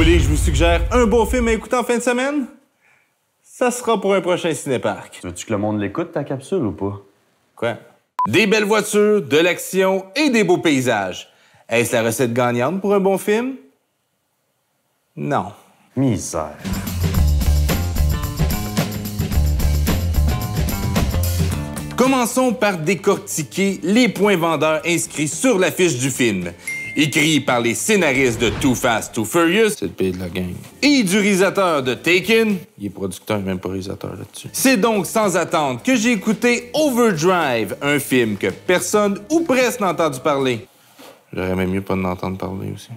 voulez que je vous suggère un beau film à écouter en fin de semaine? Ça sera pour un prochain cinéparc. Veux-tu que le monde l'écoute, ta capsule, ou pas? Quoi? Des belles voitures, de l'action et des beaux paysages. Est-ce la recette gagnante pour un bon film? Non. Misère. Commençons par décortiquer les points vendeurs inscrits sur l'affiche du film. Écrit par les scénaristes de Too Fast, Too Furious, c'est le pays de la gang, et du réalisateur de Taken, il est producteur et même pas réalisateur là-dessus. C'est donc sans attendre que j'ai écouté Overdrive, un film que personne ou presque n'a entendu parler. J'aurais même mieux pas d'en entendre parler aussi.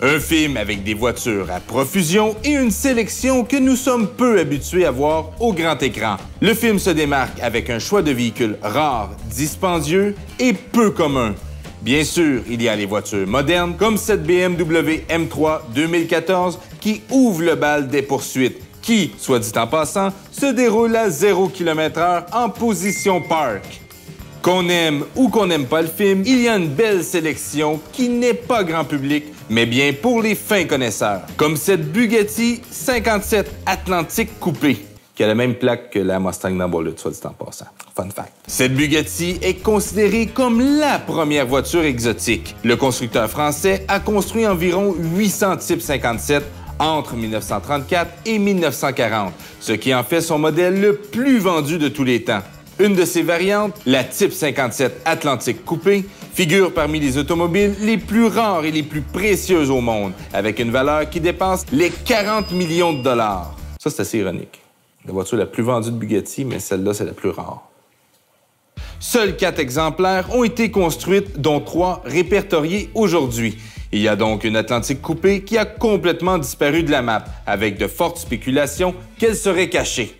Un film avec des voitures à profusion et une sélection que nous sommes peu habitués à voir au grand écran. Le film se démarque avec un choix de véhicules rares, dispendieux et peu communs. Bien sûr, il y a les voitures modernes comme cette BMW M3 2014 qui ouvre le bal des poursuites, qui, soit dit en passant, se déroule à 0 km/h en position park. Qu'on aime ou qu'on n'aime pas le film, il y a une belle sélection qui n'est pas grand public, mais bien pour les fins connaisseurs. Comme cette Bugatti 57 Atlantique coupée, qui a la même plaque que la Mustang Number 2, soit dit en passant. Fun fact. Cette Bugatti est considérée comme la première voiture exotique. Le constructeur français a construit environ 800 types 57 entre 1934 et 1940, ce qui en fait son modèle le plus vendu de tous les temps. Une de ses variantes, la Type 57 Atlantique coupée, figure parmi les automobiles les plus rares et les plus précieuses au monde, avec une valeur qui dépasse les 40 millions de dollars. Ça, c'est assez ironique. La voiture la plus vendue de Bugatti, mais celle-là, c'est la plus rare. Seuls 4 exemplaires ont été construites, dont 3 répertoriés aujourd'hui. Il y a donc une Atlantique coupée qui a complètement disparu de la map, avec de fortes spéculations qu'elle serait cachée.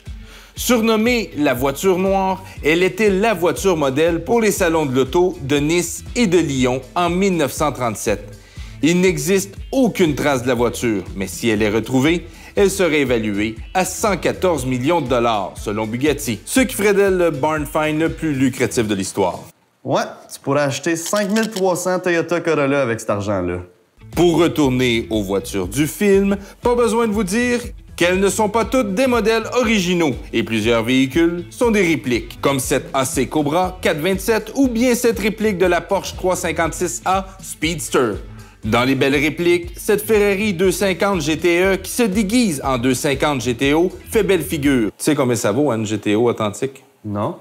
Surnommée la voiture noire, elle était la voiture modèle pour les salons de l'auto de Nice et de Lyon en 1937. Il n'existe aucune trace de la voiture, mais si elle est retrouvée, elle serait évaluée à 114 millions de dollars, selon Bugatti, ce qui ferait d'elle le barn find le plus lucratif de l'histoire. Ouais, tu pourrais acheter 5300 Toyota Corolla avec cet argent-là. Pour retourner aux voitures du film, pas besoin de vous dire qu'elles ne sont pas toutes des modèles originaux et plusieurs véhicules sont des répliques, comme cette AC Cobra 427 ou bien cette réplique de la Porsche 356A Speedster. Dans les belles répliques, cette Ferrari 250 GTE qui se déguise en 250 GTO fait belle figure. Tu sais combien ça vaut, une GTO authentique? Non.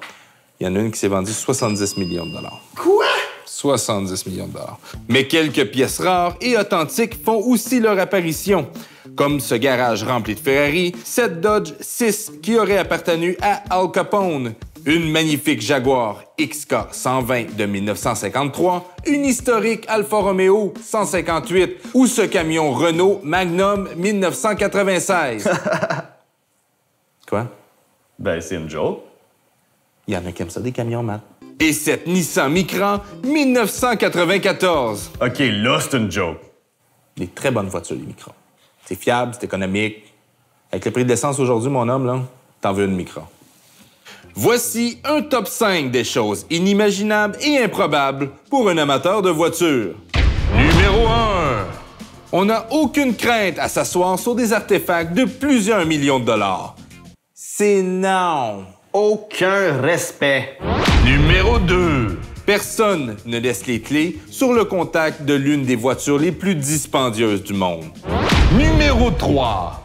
Il y en a une qui s'est vendue 70 millions de dollars. Quoi? 70 millions de dollars. Mais quelques pièces rares et authentiques font aussi leur apparition, comme ce garage rempli de Ferrari, cette Dodge 6 qui aurait appartenu à Al Capone, une magnifique Jaguar XK 120 de 1953, une historique Alfa Romeo 158 ou ce camion Renault Magnum 1996. Quoi? Ben, c'est une joke. Il y en a qui aiment ça, des camions, Matt. Et cette Nissan Micra 1994. OK, là, c'est une joke. Des très bonnes voitures, les Micra. C'est fiable, c'est économique. Avec le prix de l'essence aujourd'hui, mon homme, là, t'en veux une Micra. Voici un top 5 des choses inimaginables et improbables pour un amateur de voitures. Numéro 1. On n'a aucune crainte à s'asseoir sur des artefacts de plusieurs millions de dollars. C'est non. Aucun respect. Numéro 2. Personne ne laisse les clés sur le contact de l'une des voitures les plus dispendieuses du monde. Numéro 3.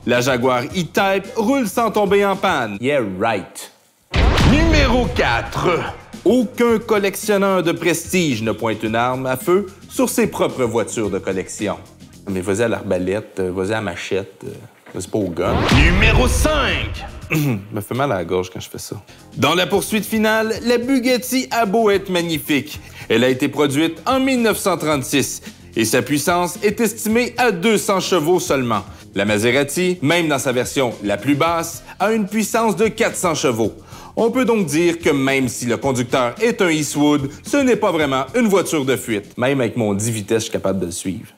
La Jaguar E-Type roule sans tomber en panne. Yeah, right. Numéro 4. Aucun collectionneur de prestige ne pointe une arme à feu sur ses propres voitures de collection. Mais vas-y à l'arbalète, vas-y à la machette, vas-y pas au gun. Numéro 5. Me fait mal à la gorge quand je fais ça. Dans la poursuite finale, la Bugatti a beau être magnifique. Elle a été produite en 1936 et sa puissance est estimée à 200 chevaux seulement. La Maserati, même dans sa version la plus basse, a une puissance de 400 chevaux. On peut donc dire que même si le conducteur est un Eastwood, ce n'est pas vraiment une voiture de fuite. Même avec mon 10 vitesses, je suis capable de le suivre.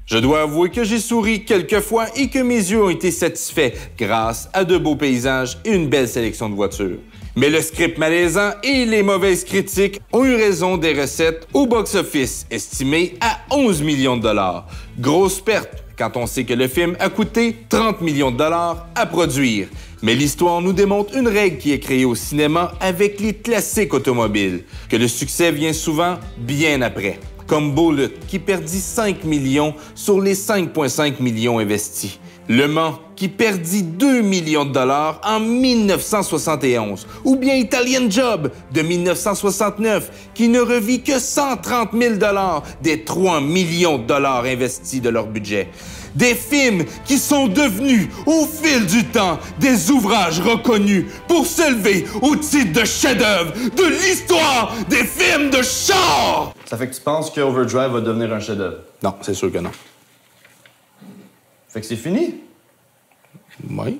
Je dois avouer que j'ai souri quelques fois et que mes yeux ont été satisfaits grâce à de beaux paysages et une belle sélection de voitures. Mais le script malaisant et les mauvaises critiques ont eu raison des recettes au box-office, estimées à 11 millions de dollars. Grosse perte quand on sait que le film a coûté 30 millions de dollars à produire. Mais l'histoire nous démontre une règle qui est créée au cinéma avec les classiques automobiles, que le succès vient souvent bien après. Comme Bullitt, qui perdit 5 millions sur les 5,5 millions investis. Le Mans, qui perdit 2 millions de dollars en 1971. Ou bien Italian Job, de 1969, qui ne revit que 130 000 dollars des 3 millions de dollars investis de leur budget. Des films qui sont devenus, au fil du temps, des ouvrages reconnus pour s'élever au titre de chef-d'œuvre de l'histoire des films de char! Ça fait que tu penses que Overdrive va devenir un chef-d'œuvre? Non, c'est sûr que non. Fait que c'est fini? Oui.